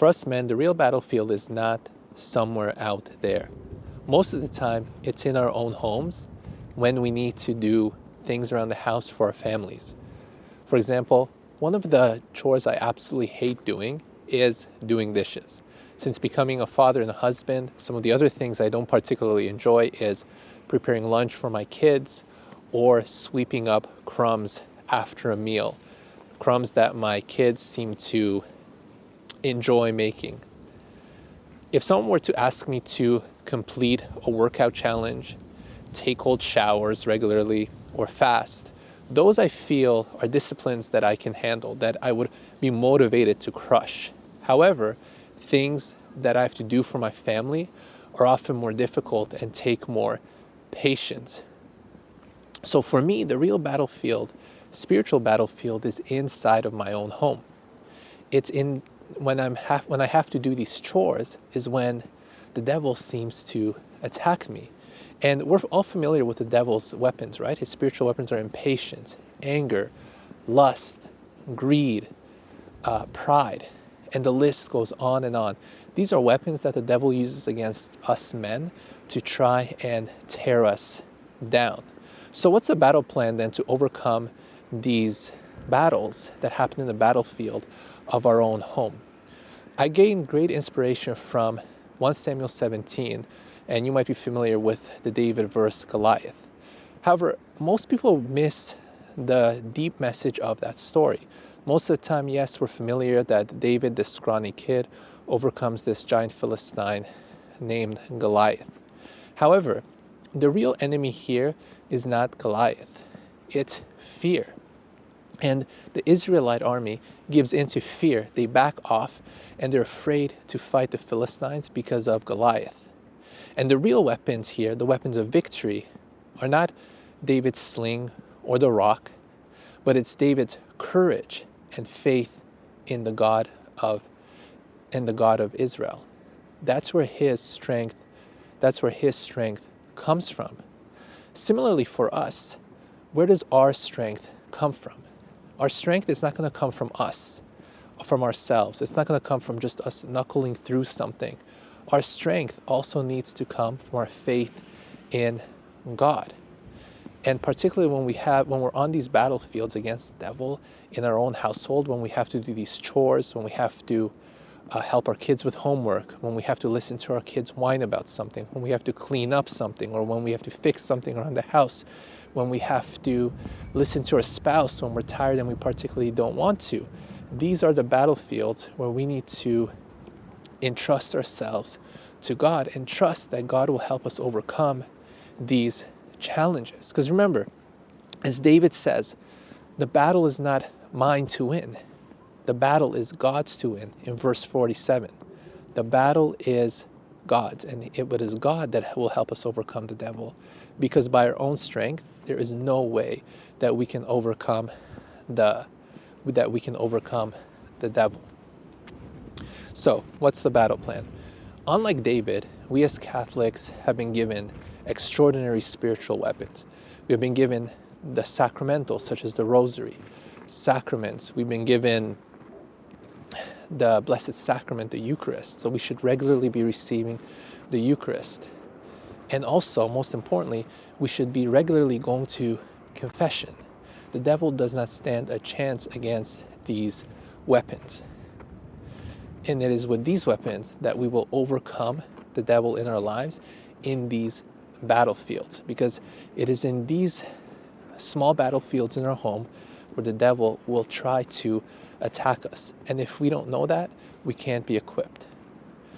for us men, the real battlefield is not somewhere out there. Most of the time, it's in our own homes when we need to do things around the house for our families. For example, one of the chores I absolutely hate doing is doing dishes. Since becoming a father and a husband, some of the other things I don't particularly enjoy is preparing lunch for my kids or sweeping up crumbs after a meal. Crumbs that my kids seem to enjoy making. If someone were to ask me to complete a workout challenge, take cold showers regularly, or fast, those I feel are disciplines that I can handle, that I would be motivated to crush. However, things that I have to do for my family are often more difficult and take more patience. So for me, the real battlefield, spiritual battlefield, is inside of my own home. It's in when I have to do these chores is when the devil seems to attack me. And we're all familiar with the devil's weapons, right? His spiritual weapons are impatience, anger, lust, greed, pride, and the list goes on and on. These are weapons that the devil uses against us men to try and tear us down. So what's the battle plan then to overcome these battles that happen in the battlefield of our own home? I gained great inspiration from 1 Samuel 17, and you might be familiar with the David verse Goliath. However, most people miss the deep message of that story. Most of the time, yes, we're familiar that David, this scrawny kid, overcomes this giant Philistine named Goliath. However, the real enemy here is not Goliath, it's fear. And the Israelite army gives into fear. They back off and they're afraid to fight the Philistines because of Goliath. And the real weapons here, the weapons of victory, are not David's sling or the rock, but it's David's courage and faith in the God of Israel. That's where his strength comes from. Similarly for us, where does our strength come from? Our strength is not going to come from us, from ourselves. It's not going to come from just us knuckling through something. Our strength also needs to come from our faith in God. And particularly when we're on these battlefields against the devil in our own household, when we have to do these chores, when we have to help our kids with homework, when we have to listen to our kids whine about something, when we have to clean up something, or when we have to fix something around the house, when we have to listen to our spouse when we're tired and we particularly don't want to. These are the battlefields where we need to entrust ourselves to God and trust that God will help us overcome these challenges. Because remember, as David says, the battle is not mine to win. The battle is God's to win in verse 47. The battle is God's, and it is God that will help us overcome the devil, because by our own strength, there is no way that we can overcome the devil. So, what's the battle plan? Unlike David, we as Catholics have been given extraordinary spiritual weapons. We have been given the sacramentals, such as the rosary, sacraments. We've been given the Blessed Sacrament, the Eucharist. So we should regularly be receiving the Eucharist. And also, most importantly, we should be regularly going to confession. The devil does not stand a chance against these weapons. And it is with these weapons that we will overcome the devil in our lives in these battlefields. Because it is in these small battlefields in our home where the devil will try to attack us. And if we don't know that, we can't be equipped.